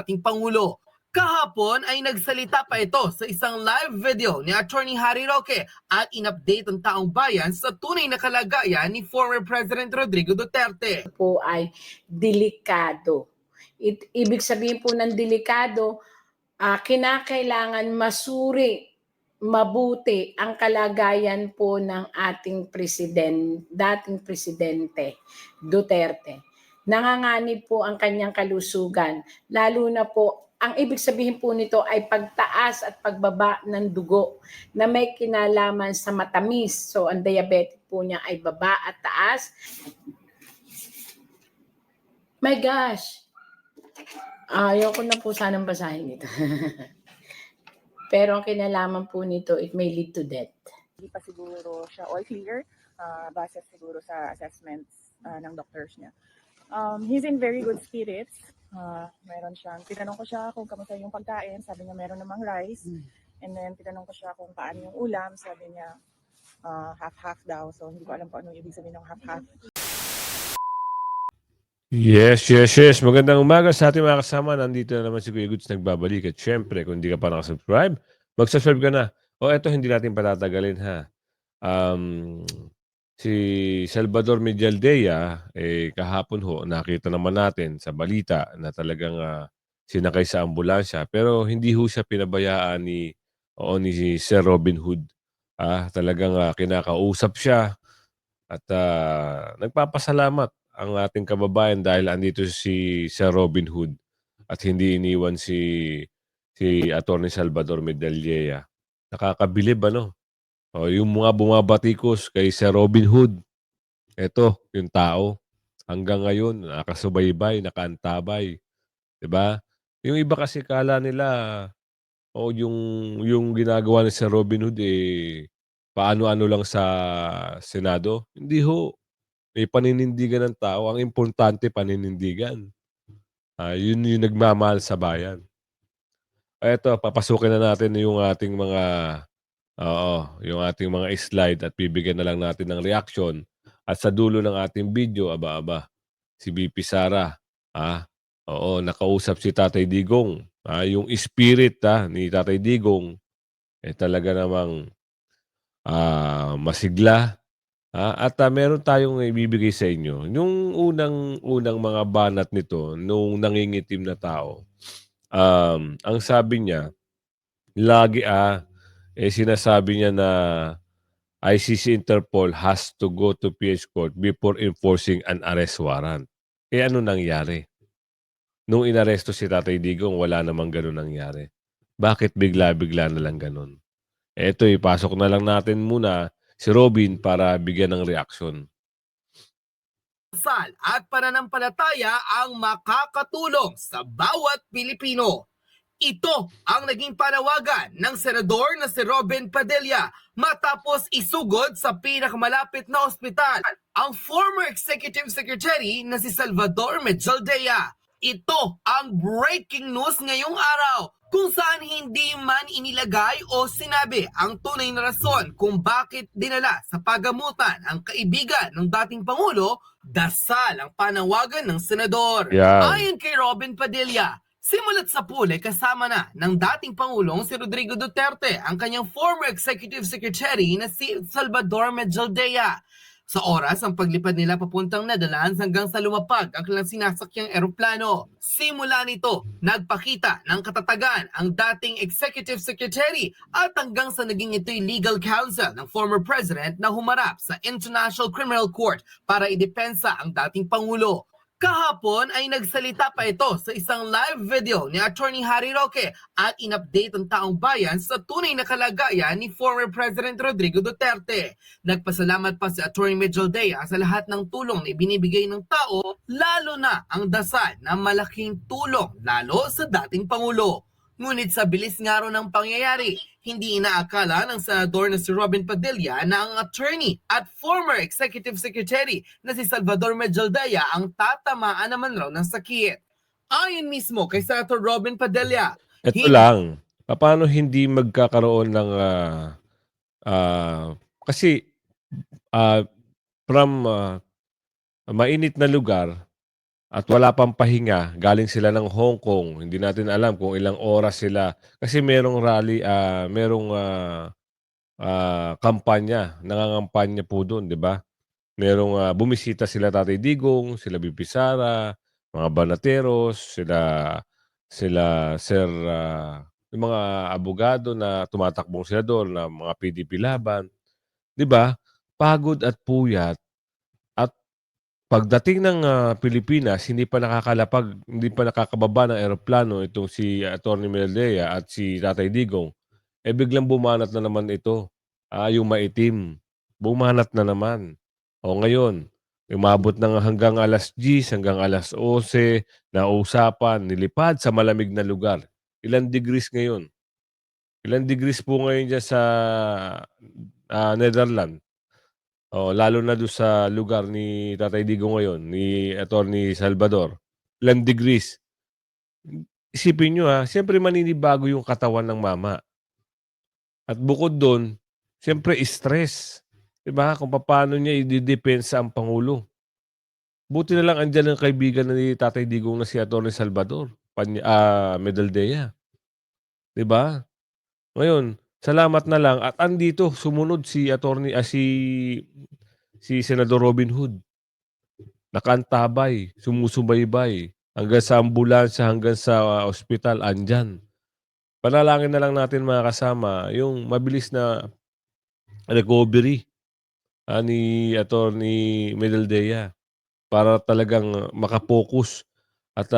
ating Pangulo. Kahapon ay nagsalita pa ito sa isang live video ni Attorney Harry Roque at in-update ang taong bayan sa tunay na kalagayan ni former President Rodrigo Duterte. Po ay delikado. Ibig sabihin po ng delikado, kinakailangan masuri mabuti ang kalagayan po ng ating dating presidente Duterte. Nanganganib po ang kanyang kalusugan, lalo na po ang ibig sabihin po nito ay pagtaas at pagbaba ng dugo na may kinalaman sa matamis. So ang diabetic po niya ay baba at taas. My gosh! Ayoko na po sanang basahin ito. Pero ang kinalaman po nito, it may lead to death. Hindi pa siguro siya all clear, base siguro sa assessments ng doctors niya. He's in very good spirits. Meron siyang, tinanong ko siya kung kamusta yung pagkain, sabi niya meron namang rice. And then tinanong ko siya kung paano yung ulam, sabi niya half-half daw. So hindi ko alam kung anong ibig sabihin ng half-half. Yes. Magandang umaga sa ating mga kasama. Nandito na naman si Kuya Goods nagbabalik. At syempre, kung hindi ka pa nakasubscribe, mag-subscribe ka na. O eto, hindi natin patatagalin ha. Si Salvador Medialdea, kahapon ho, nakita naman natin sa balita na talagang sinakay sa ambulansya. Pero hindi ho siya pinabayaan ni Sir Robin Hood. Talagang kinakausap siya at nagpapasalamat ang ating kababayan dahil andito si Sir Robin Hood at hindi iniwan si Atty. Salvador Medialdea. Nakakabilib ano? Yung mga bumabatikos kay Sir Robin Hood, eto, yung tao, hanggang ngayon, nakasubaybay, nakaantabay. Diba? Yung iba kasi kala nila, yung ginagawa ni Sir Robin Hood, paano-ano lang sa Senado. Hindi ho. May paninindigan ng tao. Ang importante, paninindigan. Yun yung nagmamahal sa bayan. Eto, papasukin na natin yung ating mga yung ating mga slide at bibigyan na lang natin ng reaction. At sa dulo ng ating video, si BP Sara, nakausap si Tatay Digong. Yung spirit ni Tatay Digong, talaga namang masigla. At meron tayong ibibigay sa inyo. Yung unang mga banat nito, nung nangingitim na tao, ang sabi niya, lagi sinasabi niya na ICC Interpol has to go to PH court before enforcing an arrest warrant. Ano nangyari? Nung inaresto si Tatay Digong, wala namang ganun nangyari. Bakit bigla-bigla na lang ganun? Eto, ipasok na lang natin muna si Robin para bigyan ng reaksyon. Sal at pananampalataya ang makakatulong sa bawat Pilipino. Ito ang naging panawagan ng senador na si Robin Padilla matapos isugod sa pinakamalapit na ospital ang former executive secretary na si Salvador Medialdea. Ito ang breaking news ngayong araw kung saan hindi man inilagay o sinabi ang tunay na rason kung bakit dinala sa pagamutan ang kaibigan ng dating Pangulo, dasal ang panawagan ng senador. Ayon kay Robin Padilla, simulat sa pool ay kasama na ng dating Pangulong si Rodrigo Duterte ang kanyang former executive secretary na si Salvador Medialdea. Sa oras ang paglipad nila papuntang Netherlands hanggang sa lumapag ang kanilang sinasakyang eroplano. Simula nito, nagpakita ng katatagan ang dating executive secretary at hanggang sa naging ito'y legal counsel ng former president na humarap sa International Criminal Court para idepensa ang dating Pangulo. Kahapon ay nagsalita pa ito sa isang live video ni Attorney Harry Roque at in-update ang taong bayan sa tunay na kalagayan ni former President Rodrigo Duterte. Nagpasalamat pa si Attorney Medialdea sa lahat ng tulong na ibinibigay ng tao, lalo na ang dasal na malaking tulong lalo sa dating Pangulo. Ngunit sa bilis nga ro ng pangyayari, hindi inaakala ng senador na si Robin Padilla na ang attorney at former executive secretary na si Salvador Medialdea ang tatamaan naman raw ng sakit. Ayon mismo kay Senator Robin Padilla, Ito lang, paano hindi magkakaroon ng kasi from mainit na lugar, at wala pang pahinga, galing sila ng Hong Kong. Hindi natin alam kung ilang oras sila kasi merong rally, kampanya, nangangampanya po do'n, 'di ba? Merong, bumisita sila Tatay Digong, sila VP Sara, mga Banateros, sila sila Sir, yung mga abogado na tumatakbong senador na mga PDP laban, 'di ba? Pagod at puyat at pagdating ng, Pilipinas hindi pa nakakababa ng eroplano itong si Attorney Meldea at si Tatay Digong, eh, biglang bumanat na naman ito, yung maitim, bumanat na naman. O ngayon, umabot ng hanggang 10:00, hanggang 11:00 na usapan, nilipad sa malamig na lugar. Ilang degrees ngayon? Ilang degrees po ngayon diyan sa, Netherlands? Oo, lalo na do'n sa lugar ni Tatay Digong ngayon, ni Attorney Salvador, ilang degrees. Isipin niyo, siyempre maninibago yung katawan ng mama at bukod do'n, siyempre stress, 'di ba, kung papaano niya ididepensa ang pangulo. Buti na lang andiyan ang kaibigan ni Tatay Digong na si Attorney Salvador, Medaldea, 'di ba? Ngayon, salamat na lang at andito sumunod si Senador Robin Hood. Nakaantabay, sumusubaybay, hanggang sa ambulansya, hanggang sa ospital andiyan. Panalangin na lang natin mga kasama yung mabilis na recovery, ni Attorney Medaldea para talagang maka-focus at,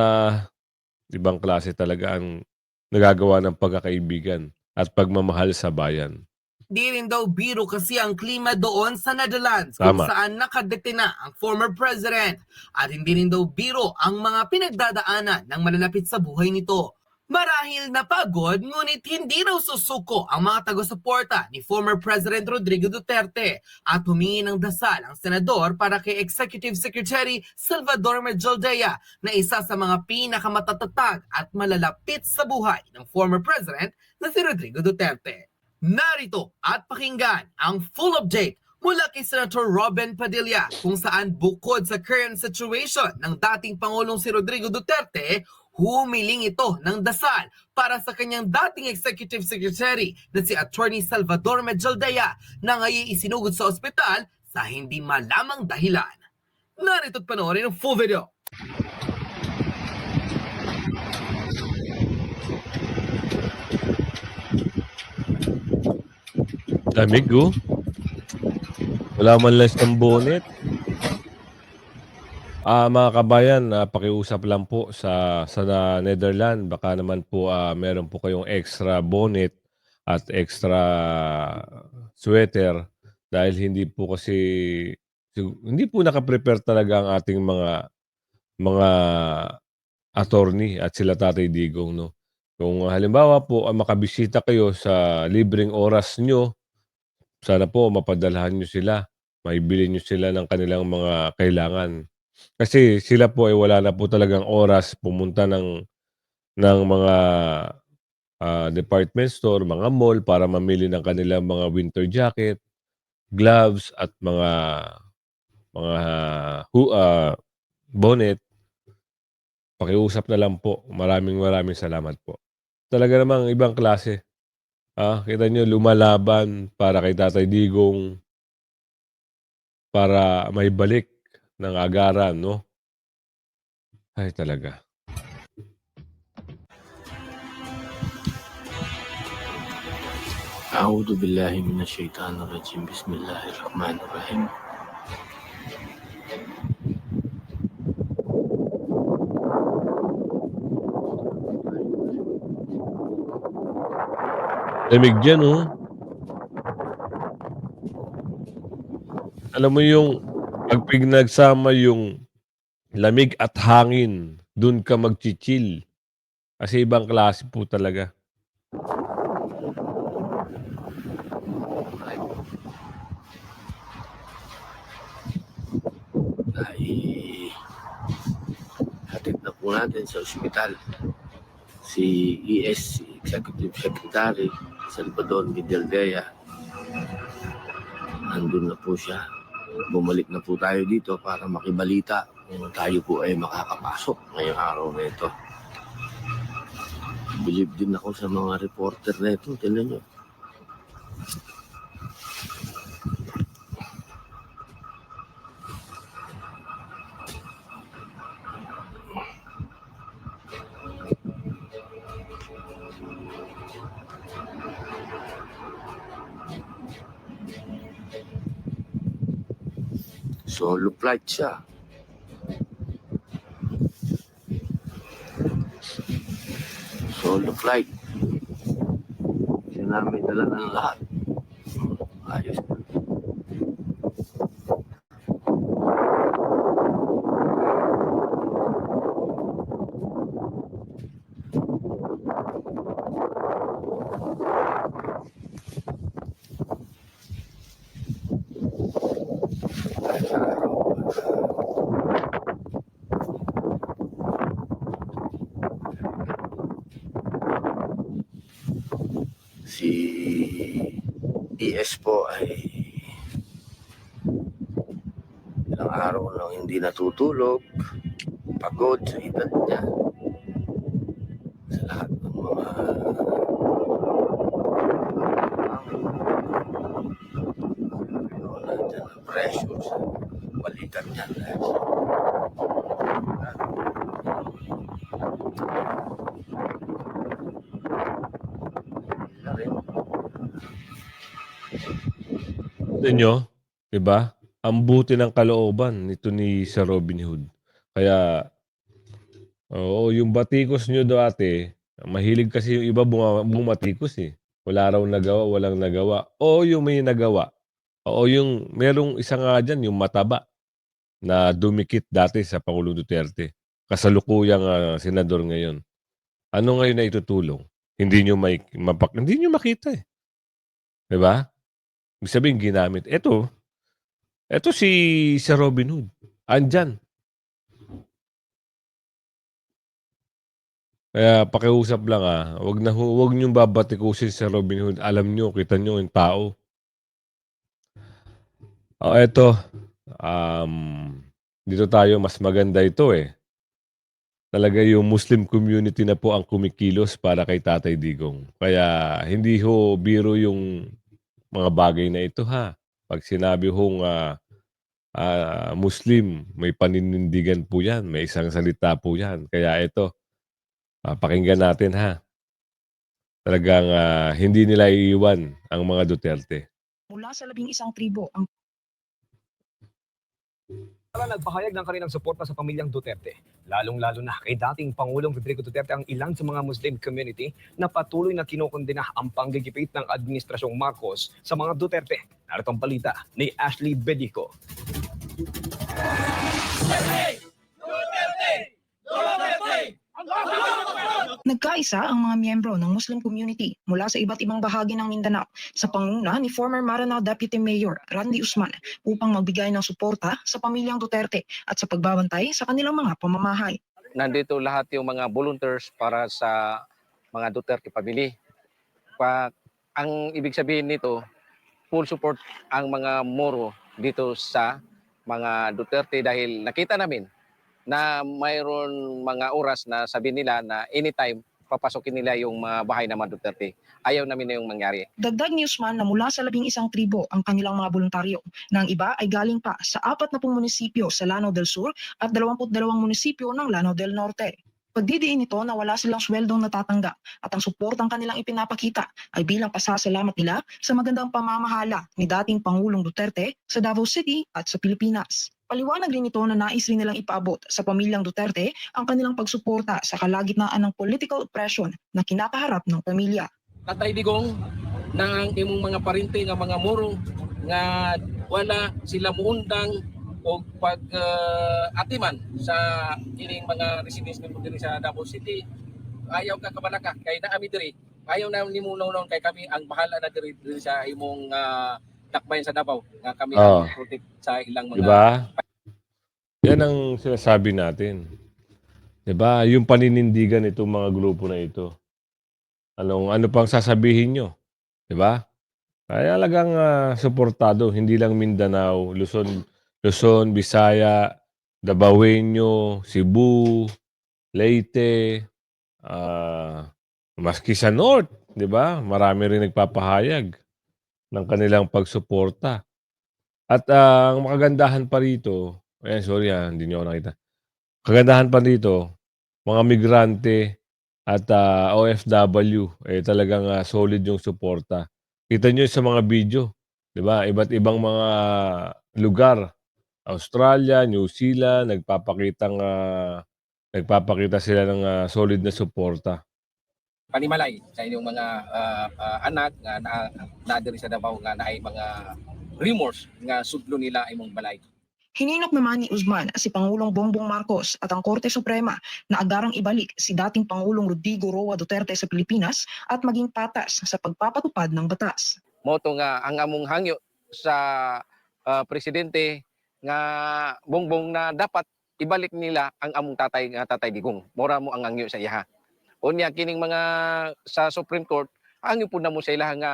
ibang klase talaga ang nagagawa ng pagkakaibigan at pagmamahal sa bayan. Di rin daw biro kasi ang klima doon sa Netherlands kung Tama. saan nakadetina ang former president at hindi rin daw biro ang mga pinagdadaanan ng malalapit sa buhay nito. Marahil napagod ngunit hindi raw susuko ang mga taga-suporta ni former President Rodrigo Duterte at humingi ng dasal ang senador para kay Executive Secretary Salvador Medjaldea na isa sa mga pinakamatatatag at malalapit sa buhay ng former president na si Rodrigo Duterte. Narito at pakinggan ang full update mula kay Senator Robin Padilla kung saan bukod sa current situation ng dating Pangulong si Rodrigo Duterte, humiling ito ng dasal para sa kanyang dating Executive Secretary na si Attorney Salvador Medjaldea na ngayon isinugod sa ospital sa hindi malamang dahilan. Narito't panoorin ang full video. Lamig, oh. Wala man lang siyang bonnet. Mga kabayan, pakiusap lang po sa Netherlands. Baka naman po, meron po kayong extra bonnet at extra sweater dahil hindi po naka-prepare talaga ang ating mga attorney at sila Tatay Digong, 'no. Kung halimbawa po, makabisita kayo sa libreng oras niyo, sana po mapadalhan niyo sila, maibili niyo sila ng kanilang mga kailangan. Kasi sila po ay wala na po talagang oras pumunta ng mga, department store, mga mall para mamili ng kanilang mga winter jacket, gloves at mga bonnet. Pakiusap na lang po. Maraming salamat po. Talaga namang ibang klase. Kita niyo lumalaban para kay Tatay Digong, para maibalik ng agaran, 'no? Ay talaga. أعوذ بالله من الشيطان الرجيم بسم الله الرحمن الرحيم Lamig diyan, oh. Alam mo yung 'pag pinagsama yung lamig at hangin, dun ka magchi-chill. Kasi ibang klase po talaga. ay hatid na po natin sa ospital si Executive Secretary Salvador Medjaldea. Andun na po siya. Bumalik na po tayo dito para makibalita tayo po ay makakapasok ngayong araw na ito. Believe din ako sa mga reporter na ito. Tignan nyo. Solo flight siya. Solo flight. Siya namin dala ng lahat. Ayos. Si ES po ay ilang araw nang hindi natutulog, pagod sa edad niya, sa lahat ng mga nandiyan ang pressure sa balikan niya. Nyo, 'di ba? Ang buti ng kalooban nito ni Sir Robin Hood. Kaya, oo, yung batikos nyo dati, mahilig kasi yung iba bumatikos eh. Wala raw nagawa, walang nagawa. O yung may nagawa. Oo, yung merong isa nga dyan, yung mataba na dumikit dati sa Pangulong Duterte. Kasalukuyang senador ngayon. Ano ngayon na itutulong? Hindi nyo, hindi nyo makita eh. 'Di ba? Ibig sabihin ginamit. Eto si Sir Robin Hood. Andyan. Kaya pakiusap lang wag niyong babatikusin si Robin Hood. Alam niyo, kita niyo yung tao. Eto, dito tayo, mas maganda ito eh. Talaga yung Muslim community na po ang kumikilos para kay Tatay Digong. Kaya hindi ho biro yung mga bagay na ito ha. Pag sinabi hong Muslim, may paninindigan po yan. May isang salita po yan. Kaya ito, pakinggan natin ha. Talagang hindi nila iiwan ang mga Duterte. Mula sa 11 tribo ang Nagpahayag ng kanilang suporta sa pamilyang Duterte. Lalong-lalo na kay dating Pangulong Rodrigo Duterte ang ilan sa mga Muslim community na patuloy na kinokondena ang panggigipit ng Administrasyong Marcos sa mga Duterte. Narito ang balita ni Ashley Bedico. nagkaisa ang mga miyembro ng Muslim community mula sa iba't ibang bahagi ng Mindanao sa pangunguna ni former Maranao Deputy Mayor Randy Usman upang magbigay ng suporta sa pamilyang Duterte at sa pagbabantay sa kanilang mga pamamahay. Nandito lahat yung mga volunteers para sa mga Duterte family. Ang ibig sabihin nito, full support ang mga Moro dito sa mga Duterte dahil nakita namin na mayroon mga oras na sabi nila na anytime papasokin nila yung mga bahay ng mga Duterte. Ayaw namin na yung mangyari. Dagdag ni Usman na mula sa 11 tribo ang kanilang mga voluntaryo na ang iba ay galing pa sa 40 munisipyo sa Lanao del Sur at 22 munisipyo ng Lanao del Norte. Pagdidiin nito na wala silang sweldong natatanggap at ang suportang kanilang ipinapakita ay bilang pasasalamat nila sa magandang pamamahala ni dating Pangulong Duterte sa Davao City at sa Pilipinas. Paliwanag rin ito na nais rin nilang ipaabot sa pamilyang Duterte ang kanilang pagsuporta sa kalagitnaan ng political oppression na kinakaharap ng pamilya. Tatay Digong ng imong mga parente nga mga Moro nga wala sila muundang o pag-atiman sa ining mga residents nimo diri sa Davao City. Ayaw ka kabalaka kay naami diri. Ayaw na nimo noon kay kami ang bahala na diri sa imong dakbayan sa Davao nga kami ang protect sa ilang mga Diba? Yan ang sinasabi natin. Diba? Yung paninindigan itong mga grupo na ito. Ano pang sasabihin nyo? Diba? Kaya talagang suportado, hindi lang Mindanao, Luzon, Visaya, Dabawenyo, Cebu, Leyte, maski sa North, 'di ba? Marami rin nagpapahayag ng kanilang pagsuporta. At ang makagandahan pa rito, ayan sorry, hindi niyo ako nakita. Kagandahan pa dito, mga migrante at, OFW, talagang, solid yung suporta. Kita niyo sa mga video, 'di ba, iba't ibang mga lugar, Australia, New Zealand, nagpapakita sila ng, solid na suporta. Panimalay sa inyong mga anak nga naa diri sa Davao nga naay mga rumors nga sudlo nila imong balay. Hininok naman ni Usman si Pangulong Bongbong Marcos at ang Korte Suprema na agarang ibalik si dating Pangulong Rodrigo Roa Duterte sa Pilipinas at maging patas sa pagpapatupad ng batas. Moto nga ang among hangyo sa presidente nga Bongbong na dapat ibalik nila ang among tatay nga Tatay Digong. Mora mo ang hangyo sa iha. Unya kining mga sa Supreme Court, hangyo po na mo sa ilaha nga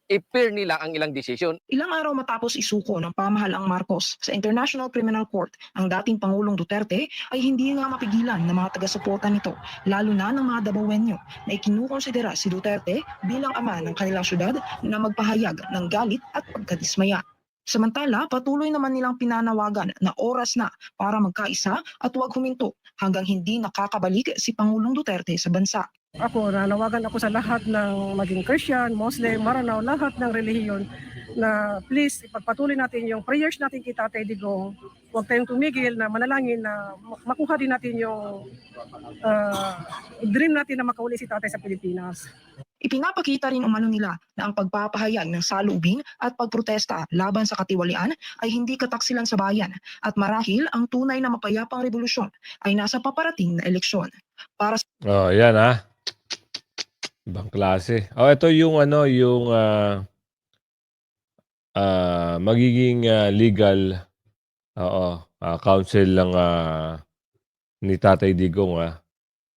i-fair nila ang ilang desisyon. Ilang araw matapos isuko ng pamahalaang Marcos sa International Criminal Court, ang dating Pangulong Duterte ay hindi nga mapigilan ng mga taga-suporta nito, lalo na ng mga Dabawenyo na ikinukonsidera si Duterte bilang ama ng kanilang syudad na magpahayag ng galit at pagkadismaya. Samantala, patuloy naman nilang pinanawagan na oras na para magkaisa at huwag huminto hanggang hindi nakakabalik si Pangulong Duterte sa bansa. Ako, nanawagan ako sa lahat ng maging Christian, Muslim, Maranao, lahat ng relihiyon na please ipagpatuloy natin yung prayers natin kay Tatay Digong. Huwag tayong tumigil na manalangin na makuha din natin yung dream natin na makauli si Tatay sa Pilipinas. Ipinapakita rin umano nila na ang pagpapahayag ng salubing at pagprotesta laban sa katiwalian ay hindi kataksilan sa bayan at marahil ang tunay na mapayapang revolusyon ay nasa paparating na eleksyon. Para sa Oh, yan, ibang klase. Ito yung ano, yung, magiging, legal, counsel lang, ni Tatay Digong,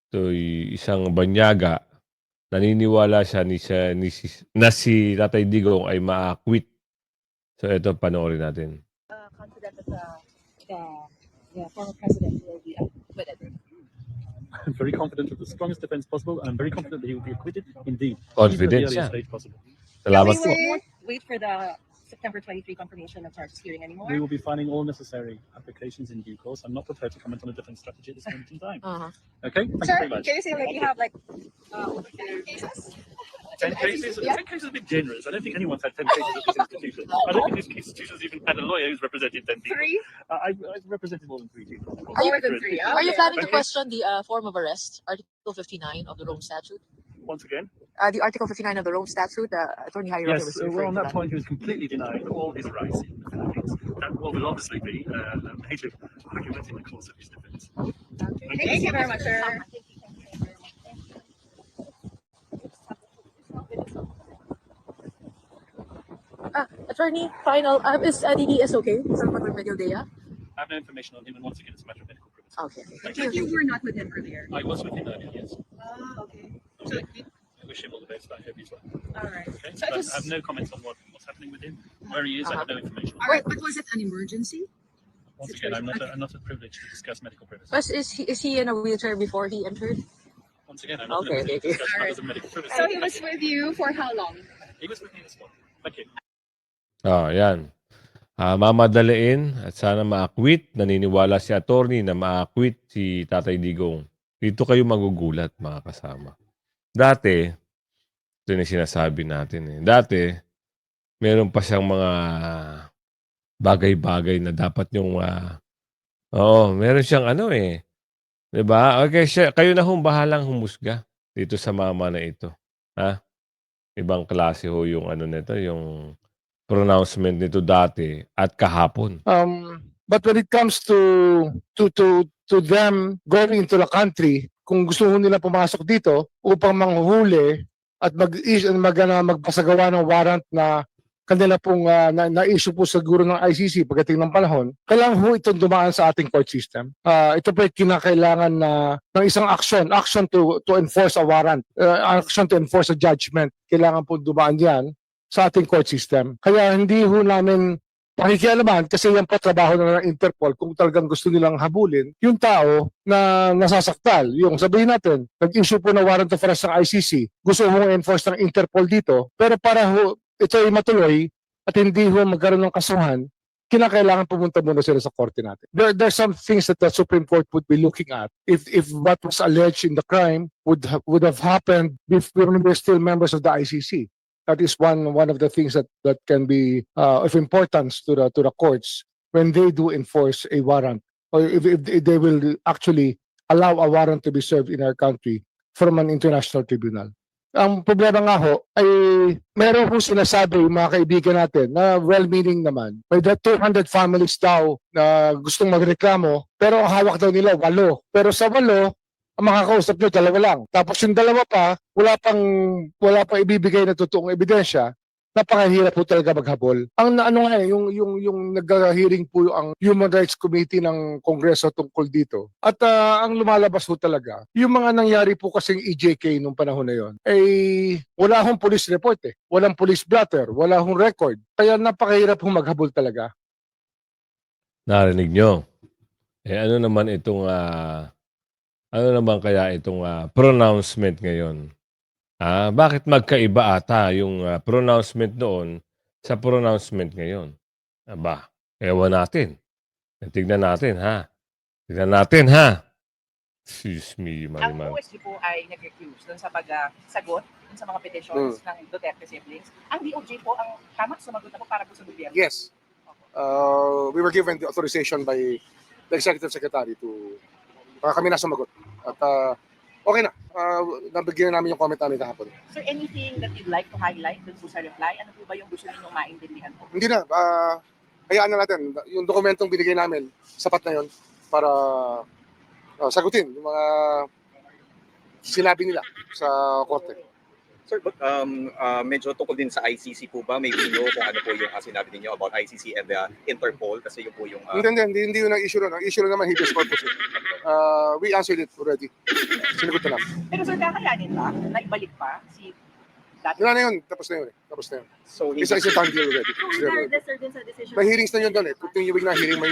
Ito'y isang banyaga. Naniniwala siya na si Tatay Digong ay maa-acquit. So ito, panoorin natin. Confident that the former president will be acquitted. I'm very confident of the strongest defense possible, and I'm very confident that he will be acquitted indeed. Confident even at the siya. earliest stage possible. Salamat We po. won't wait for the September 23 confirmation of charges hearing anymore. We will be filing all necessary applications in due course. I'm not prepared to comment on a defense strategy at this moment in time. Okay, thank you Sir, very much. can you say like you have like 10 cases? 10 cases? Yeah. 10 cases is a bit generous. I don't think anyone's had 10 cases at this institution. I don't think this institution's even had a lawyer who's represented 10 people. 3? I've represented more than 3 people. More than 3. Are you planning to Okay. question the form of arrest, Article 59 of the Rome Statute? Once again, The Article 59 of the Rome Statute, Attorney Jairo yes, was well, referring on to that point, he was completely denying all his rights in the Philippines. That will obviously be a major argument in the course of his defense. Thank you very much, sir. Attorney, final, is DDS okay? Salvador Medialdea? I have no information on him, and once again, it's a matter of medical privilege. Okay. Thank But you were not with him earlier. I was with him earlier, yes. Okay. Okay. I wish him all the best. I hope he's well. All right. Okay. So But just- I have no comments on what's happening with him. Where he is, I have no information. All right, but was it an emergency? Once again, I'm not at privilege to discuss medical privilege. But is he in a wheelchair before he entered? Once again, I'm not Okay, at liberty okay. to discuss All matters of medical privilege. So he was with you for how long? He was with me this morning. Thank you. Yan. Mamadaliin at sana ma-acquit. Naniniwala si attorney na ma-acquit si Tatay Digong. Dito kayo magugulat, mga kasama. Dati, ito yung sinasabi natin. Dati, meron pa siyang mga bagay-bagay na dapat yung... meron siyang ano eh. 'Di ba? Okay, kayo na hong bahalang humusga dito sa mama na ito. Ibang klase ho yung ano nito, yung pronouncement nito dati at kahapon. But when it comes to them going into the country, kung gusto nila pumasok dito upang manghuhuli at magpasagawa ng warrant na kanila pong na-issue po siguro ng ICC pagdating ng panahon, kailangan po itong dumaan sa ating court system. Ito po ay kinakailangan ng isang action to enforce a warrant, action to enforce a judgment. Kailangan po dumaan yan sa ating court system. Kaya hindi ho namin pakikialaman kasi yan po trabaho na ng Interpol kung talagang gusto nilang habulin yung tao na nasasaktal. Yung sabihin natin, nag-issue po na warrant of arrest ng ICC, gusto mong enforce ng Interpol dito, pero para ito ay matuloy at hindi magkaroon ng kasuhan, kinakailangan pumunta muna sila sa korte natin. There's some things that the Supreme Court would be looking at if what was alleged in the crime would have happened before we were still members of the ICC. That is one of the things that can be of importance to the courts when they do enforce a warrant, or if they will actually allow a warrant to be served in our country from an international tribunal. Ang problema nga ho ay meron ho sinasabi yung mga kaibigan natin na well-meaning naman. May 200 families daw na gustong magreklamo pero ang hawak daw nila 8. Pero sa 8, ang makakausap nyo 2 lang. Tapos yung 2 pa, wala pang ibibigay na totoong ebidensya. Napakahirap po talaga maghabol. Ang yung nag-hearing po ang Human Rights Committee ng Kongreso tungkol dito. At ang lumalabas po talaga, yung mga nangyari po kasing EJK nung panahon na yon, ay wala hong police report eh. Walang police blotter, wala hong record. Kaya napakahirap po maghabol talaga. Narinig nyo. Ano naman itong pronouncement ngayon? Bakit magkaiba ata yung pronouncement noon sa pronouncement ngayon? Aba, ewan natin. Tignan natin, ha? Excuse me, Ang Marimar. OSG po ay nag-recuse doon sa pagsagot dun sa mga petitions ng Duterte siblings. Ang DOJ po ang tama sumagot na po para po sa gobyerno. Yes. We were given the authorization by the Executive Secretary to kami na sumagot. At okay na. Nabigyan namin yung comment namin kahapon. Sir, anything that you'd like to highlight dun po sa reply? Ano po ba yung gusto ninyong maintindihan po? Hindi na. Hayaan na natin. Yung dokumentong binigay namin, sapat na yun para sagutin yung mga sinabi nila sa korte. Sir, but medyo tungkol din sa ICC po ba? May bino kung ano po yung sinabi ninyo about ICC and the Interpol kasi yun po yung... Hindi yun ang issue ron. Ang issue ron naman habeas corpus. We answered it already. Sinagot na lang. Pero sir, kakayanin ba na ibalik pa si dati? Wala na yun. Tapos na yun. So, Isa done deal already. Regardless din sa decision. May hearings na yun doon eh. Continuing na hearing.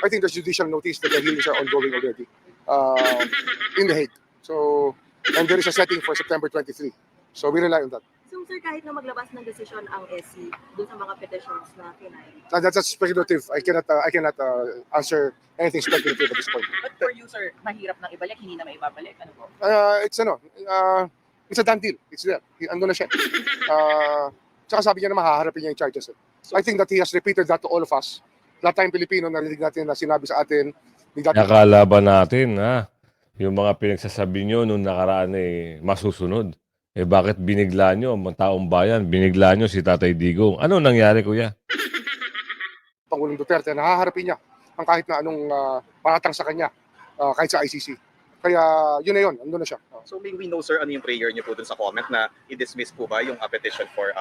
I think there's judicial notice that the hearings are ongoing already in The Hague. So, and there is a setting for September 23. So we rely on that. So sir, kahit na maglabas ng decision ang SC dun sa mga petitions na pinay. That's speculative. I cannot answer anything speculative at this point. But for you sir, mahirap nang ibalik, hindi na maibabalik. Ano po? It's a done deal. It's there. Ando na siya. Tsaka sabi niya na mahaharapin niya yung charges. I think that he has repeated that to all of us. Lahat tayong Pilipino, narinig natin na sinabi sa atin. Nakalaban natin, ha? Yung mga pinagsasabi nyo nung nakaraan masusunod. Bakit binigla nyo ang taong bayan? Binigla nyo si Tatay Digong. Ano nangyari, kuya? Pangulong Duterte, nahaharapin niya ang kahit na anong paratang sa kanya, kahit sa ICC. Kaya yun na yun, ando na siya. So may we know sir, ano yung prayer niyo po dun sa comment na i-dismiss po ba yung petition for...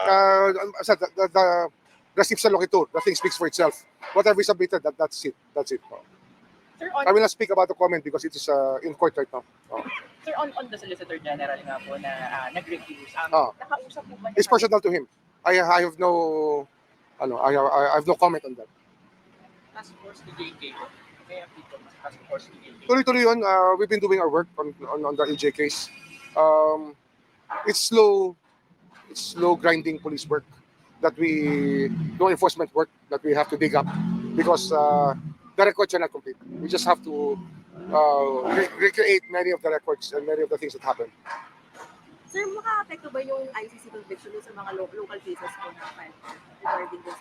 The receipt sa loquitur, the thing speaks for itself. Whatever we submitted, that's it. Sir, I will not speak about the comment because it is in court right now. Sir, on the Solicitor General nga po na nag-refuse, nakausap po ba niya? It's personal to him. I have no comment on that. Task Force ni JK po. Kaya people, Task Force ni JK. Tuloy-tuloy yun. We've been doing our work on the EJ case. It's slow grinding police work law enforcement work that we have to dig up because the records are not complete. We just have to recreate many of the records and many of the things that happened. Sir, maka-apekto ba yung ICC conviction sa mga local cases po na file regarding this?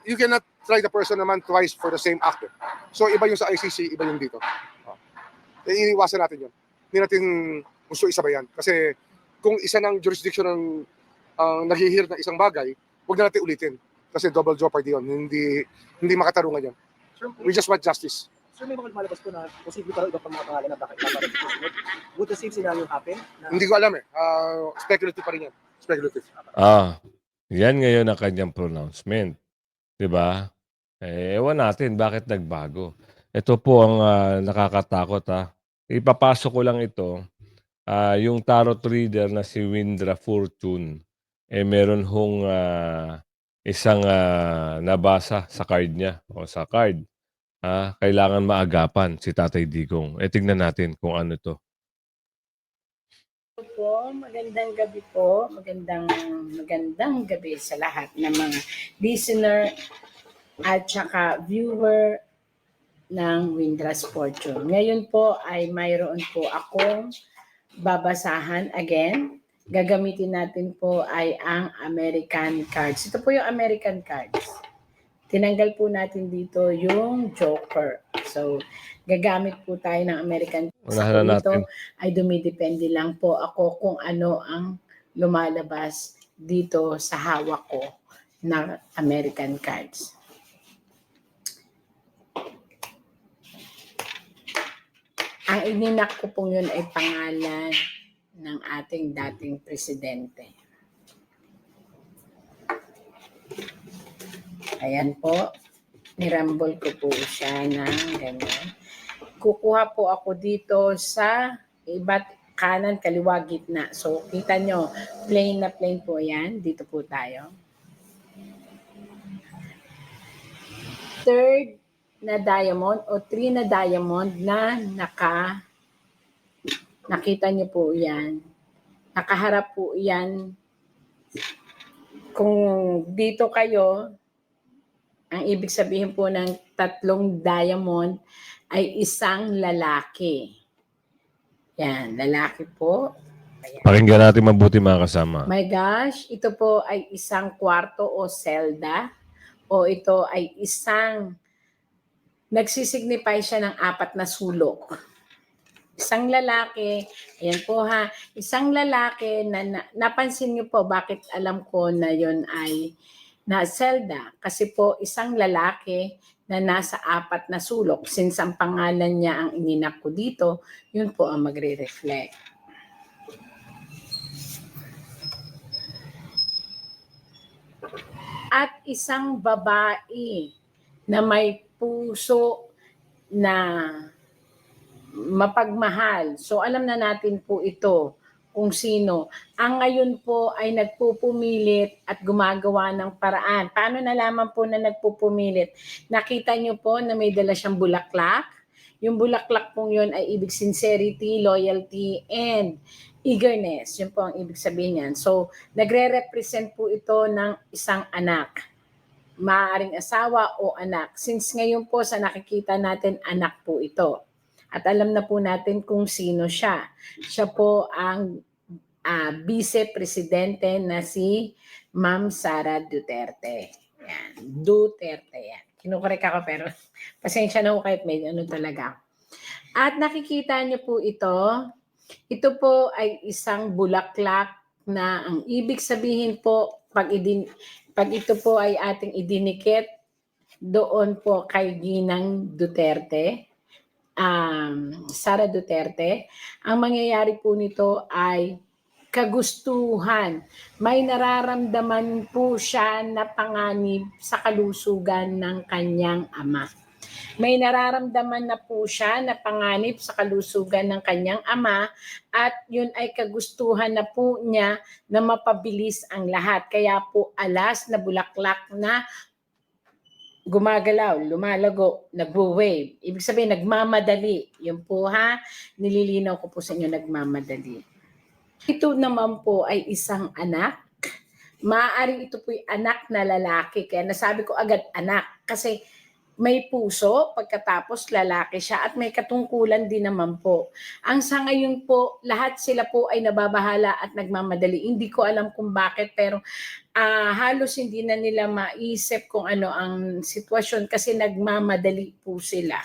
You cannot try the person naman twice for the same act. So iba yung sa ICC, iba yung dito. Iniiwasan natin yun. Hindi natin gusto isabayan. Kasi kung isa ng jurisdiction ng naghihirap ng isang bagay, huwag na natin ulitin. Kasi double jeopardy yun. Hindi makatarungan yun. We just want justice. Sir, may mga lumalabas po na posible pa iba pang mga pangalan na baka ipaparap susunod. Would the same scenario happen? Hindi ko alam eh. Speculative pa rin yan. Speculative. Yan ngayon ang kanyang pronouncement. Diba? Ewan natin bakit nagbago. Ito po ang nakakatakot, ha. Ipapasok ko lang ito. Yung tarot reader na si Windra Fortune, meron hong isang nabasa sa card niya o sa card. Kailangan maagapan si Tatay Digong. Tignan natin kung ano to. Po, magandang gabi po. Magandang gabi sa lahat ng mga listener at saka viewer ng Windrush Fortune. Ngayon po ay mayroon po akong babasahan again. Gagamitin natin po ay ang American cards. Ito po yung American cards. Tinanggal po natin dito yung Joker. So, gagamit po tayo ng American cards. Unahan na Ito natin. ay dumidepende lang po ako kung ano ang lumalabas dito sa hawak ko ng American cards. Ang ininak ko pong yun ay pangalan ng ating dating presidente. Ayan po, nirambol ko po siya ng ganyan. Kukuha po ako dito sa iba't kanan, kaliwa, gitna. So, kita nyo, plain na plain po yan. Dito po tayo. Third na diamond o 3 na diamond na nakita niyo po yan. Nakaharap po yan. Kung dito kayo, ang ibig sabihin po ng 3 diamond ay isang lalaki. Yan, lalaki po. Ayan. Pakinggan natin mabuti mga kasama. My gosh, ito po ay isang kwarto o selda o ito ay isang nagsisignify siya ng 4 na sulok. Isang lalaki, ayan po ha, isang lalaki na napansin niyo po bakit alam ko na yon ay na selda. Kasi po isang lalaki na nasa 4 na sulok. Since ang pangalan niya ang ininak ko dito, yun po ang magre-reflect. At isang babae na may puso na mapagmahal. So alam na natin po ito kung sino. Ang ngayon po ay nagpupumilit at gumagawa ng paraan. Paano nalaman po na nagpupumilit? Nakita niyo po na may dala siyang bulaklak. Yung bulaklak pong yun ay ibig sincerity, loyalty, and eagerness. Yun po ang ibig sabihin yan. So nagre-represent po ito ng isang anak. Maaaring asawa o anak. Since ngayon po sa nakikita natin, anak po ito. At alam na po natin kung sino siya. Siya po ang vice-presidente na si Ma'am Sara Duterte. Yan. Duterte yan. Kinukorek ako pero pasensya na po kahit may ano talaga. At nakikita niyo po ito. Ito po ay isang bulaklak na ang ibig sabihin po pag ito po ay ating idinikit doon po kay Ginang Duterte, Sara Duterte, ang mangyayari po nito ay kagustuhan. May nararamdaman po siya na panganib sa kalusugan ng kanyang ama. May nararamdaman na po siya na panganib sa kalusugan ng kanyang ama at yun ay kagustuhan na po niya na mapabilis ang lahat. Kaya po alas na bulaklak na gumagalaw, lumalago, nagwo-wave. Ibig sabihin, nagmamadali. Yun po ha, nililinaw ko po sa inyo, nagmamadali. Ito naman po ay isang anak. Maaaring ito po ay anak na lalaki. Kaya nasabi ko agad anak kasi may puso, pagkatapos lalaki siya at may katungkulan din naman po. Ang sa ngayon po, lahat sila po ay nababahala at nagmamadali. Hindi ko alam kung bakit pero halos hindi na nila maisip kung ano ang sitwasyon kasi nagmamadali po sila.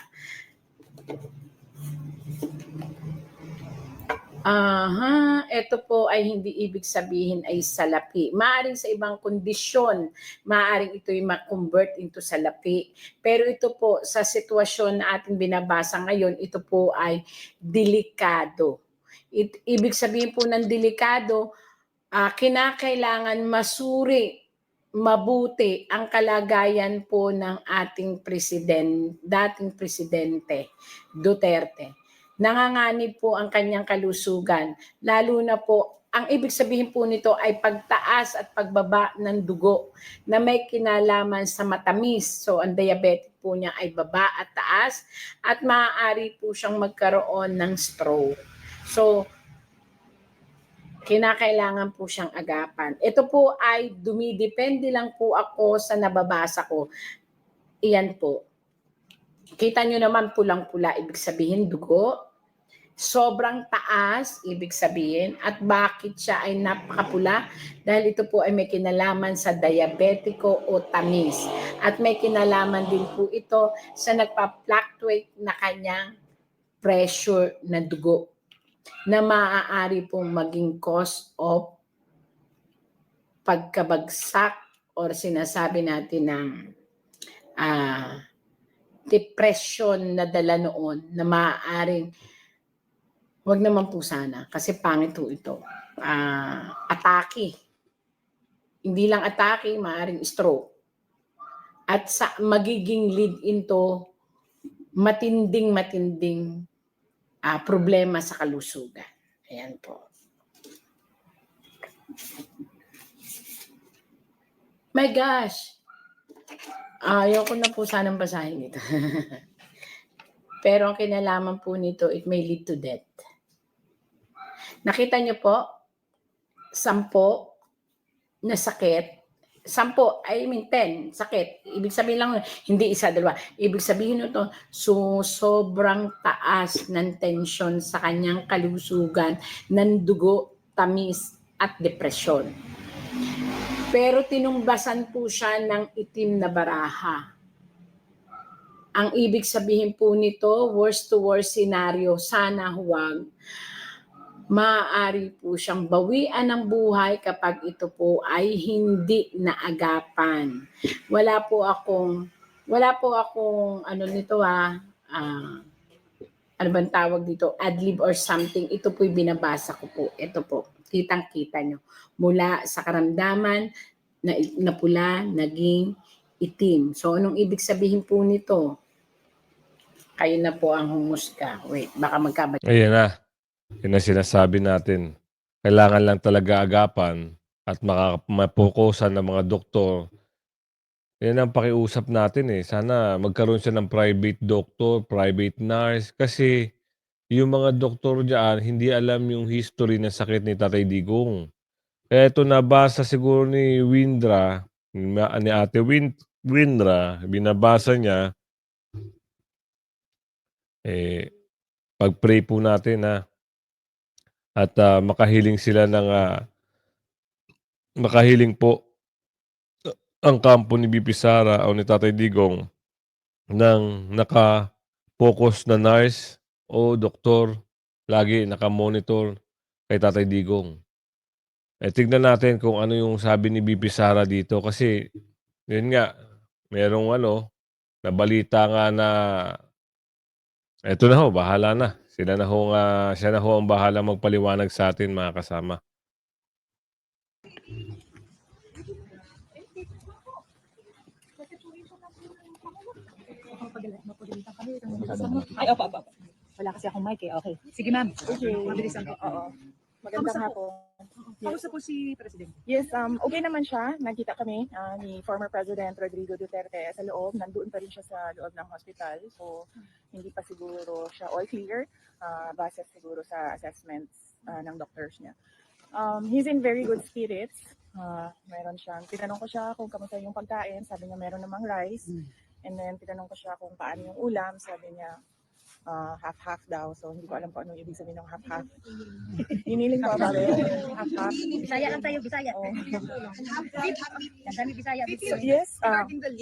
Ito po ay hindi ibig sabihin ay salapi. Maaring sa ibang kondisyon, maaring ito'y ma-convert into salapi. Pero ito po, sa sitwasyon na ating binabasa ngayon, ito po ay delikado. Ibig sabihin po ng delikado, kinakailangan masuri, mabuti ang kalagayan po ng ating dating presidente, Duterte. Nanganganib po ang kanyang kalusugan, lalo na po ang ibig sabihin po nito ay pagtaas at pagbaba ng dugo na may kinalaman sa matamis. So ang diabetic po niya ay baba at taas at maaari po siyang magkaroon ng stroke. So kinakailangan po siyang agapan. Ito po ay dumidepende lang po ako sa nababasa ko. Iyan po. Kita nyo naman pulang-pula, ibig sabihin dugo. Sobrang taas, ibig sabihin. At bakit siya ay napakapula? Dahil ito po ay may kinalaman sa diabetiko o tamis. At may kinalaman din po ito sa nagpa-fluctuate na kanyang pressure na dugo na maaari pong maging cause of pagkabagsak or sinasabi natin ng depression na dala noon na maaaring wag naman po sana kasi pangit po ito. Atake. Hindi lang atake, maaaring stroke. At sa magiging lead into matinding problema sa kalusugan. Ayan po. My gosh! Ayoko na po sanang basahin ito. Pero ang kinalaman po nito, it may lead to death. Nakita niyo po, 10 na sakit. 10 sakit. Ibig sabihin lang, hindi isa, dalawa. Ibig sabihin nito, sobrang taas ng tensyon sa kanyang kalusugan, ng dugo, tamis, at depresyon. Pero tinumbasan po siya ng itim na baraha. Ang ibig sabihin po nito, worst to worst scenario, sana huwag. Maaari po siyang bawian ng buhay kapag ito po ay hindi naagapan. Wala po akong ano nito ano bang tawag dito, adlib or something. Ito po'y binabasa ko po. Ito po, kitang-kita nyo. Mula sa karamdaman na pula, naging itim. So, anong ibig sabihin po nito? Kayo na po ang humusga. Wait, baka magkabalik. Ayan na. Yun ang sinasabi natin. Kailangan lang talaga agapan at mapokusan ng mga doktor. Yan ang pakiusap natin eh. Sana magkaroon siya ng private doctor, private nurse. Kasi yung mga doktor dyan, hindi alam yung history ng sakit ni Tatay Digong. Kaya ito nabasa siguro ni Windra, ni Ate Windra, binabasa niya. Pag-pray po natin at makahiling sila makahiling po ang kampo ni BP Sara o ni Tatay Digong ng naka-focus na nurse o doktor lagi naka-monitor kay Tatay Digong. Tignan natin kung ano yung sabi ni BP Sara dito kasi yun nga, merong nabalita nga na eto na ho, bahala na. Siya na ho ang bahala magpaliwanag sa atin mga kasama. Ay, opo. Wala kasi akong mic eh. Okay. Sige ma'am. Okay. Mabilisan po. Oo. Magandang hapon. Kamusta po si President? Yes, okay naman siya. Nagkita kami ni former President Rodrigo Duterte sa loob. Nandoon pa rin siya sa loob ng hospital. So, hindi pa siguro siya all clear. Base siguro sa assessments ng doctors niya. He's in very good spirits. Meron siyang, tinanong ko siya kung kamusta yung pagkain. Sabi niya meron namang rice. And then, tinanong ko siya kung paano yung ulam. Sabi niya, half-half daw. So, hindi ko alam kung anong ibig sabihin ng half-half. Hiniling ko ba half-half? Bisaya lang tayo, Bisaya. Oh. Dami Bisaya. So, yes. Regarding the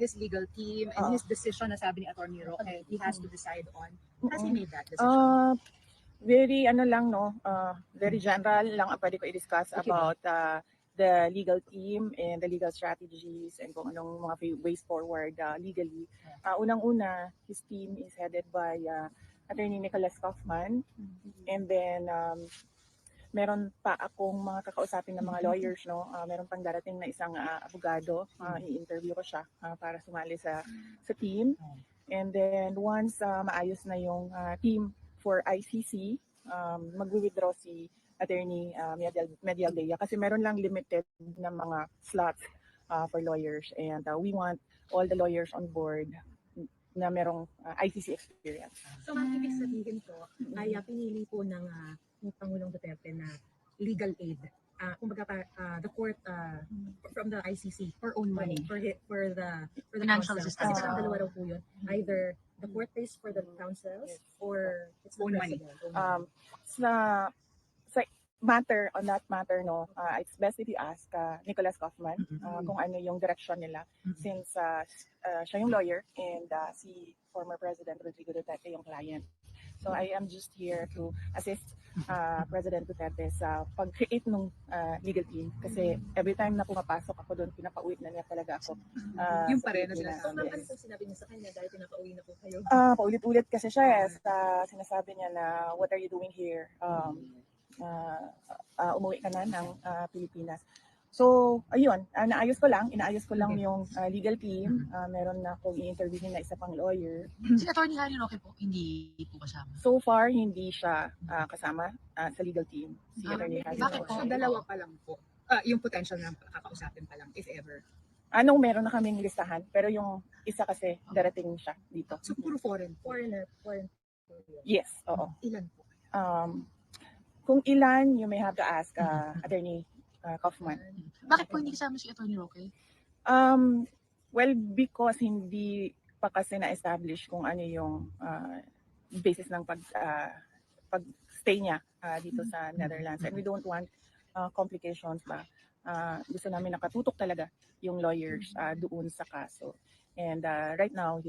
his legal team and his decision na sabi ni Atty. Roque, he has to decide on. Has he made that decision? Very very general lang ang pwede ko i-discuss about the legal team and the legal strategies and kung anong mga ways forward legally. Unang-una, his team is headed by Attorney Nicholas Kaufman. And then, meron pa akong mga kakausapin ng mga lawyers, meron pang darating na isang abogado. I-interview ko siya para sumali sa team. And then, once maayos na yung team for ICC, mag-withdraw si Attorney Medialdea kasi meron lang limited na mga slots for lawyers, and we want all the lawyers on board na merong ICC experience. So, ma'am, ibig sabihin po, ay pinili po ng Pangulong Duterte na legal aid. Kumbaga, the court from the ICC for own money, for the Financial counsel. assistance. Kasi parang dalawa raw po yun. Either the court pays for the counsels or it's own money. Sa matter, on that matter, no, it's best if you ask Nicholas Kaufman kung ano yung direction nila, since siya yung lawyer and si former President Rodrigo Duterte yung client. So I am just here to assist President Duterte sa pag-create ng legal team kasi every time na pumapasok ako doon, pinapauwi na niya talaga ako. Yung sa pa rin na Pilipinas. sinasabi. So, ma'am, Yes. ano po sinabi niyo sa kanya dahil pinapauwi na po kayo? Paulit-ulit kasi siya, sinasabi niya na, what are you doing here? Umuwi ka na ng Pilipinas. So, ayun, inaayos ko lang yung legal team. Meron na akong i-interview na isa pang lawyer. Si Attorney Harry Roque po, hindi po kasama. So far, hindi siya kasama sa legal team. Si Attorney Harry bakit Roque. po? So, dalawa pa lang po. Yung potential na kakausapin pa lang, if ever. Meron na kaming listahan, pero yung isa kasi darating siya dito. So, puro foreigner. Yes, oo. Ilan po? Kung ilan, you may have to ask Attorney Kaufman. Bakit po hindi kasama si Attorney Roque? Well, because hindi pa kasi na-establish kung ano yung basis ng pag-stay niya dito sa Netherlands. And we don't want complications ba. Gusto namin nakatutok talaga yung lawyers doon sa kaso. And right now,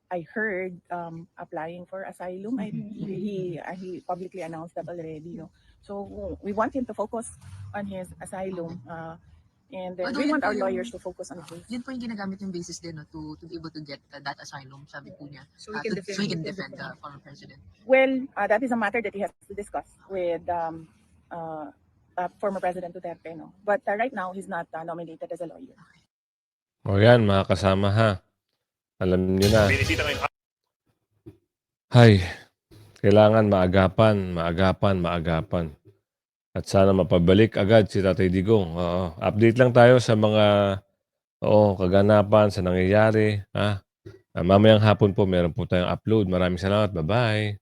I heard applying for asylum. He publicly announced that already. No? So we want him to focus on his asylum, and Although we yun want po our yung- lawyers to focus on his. Yun po yung ginagamit yung basis din, no, to be able to get that asylum, sabi po niya. So he can So he can defend the former president. Well, that is a matter that he has to discuss with former President Duterte. No? But right now, he's not nominated as a lawyer. O yan, mga kasama ha. Alam niyo na. Binisita ngayon Hay, kailangan maagapan. At sana mapabalik agad si Tatay Digong. Oo. Update lang tayo sa mga kaganapan, sa nangyayari. Ha? Mamayang hapon po, meron po tayong upload. Maraming salamat. Bye-bye.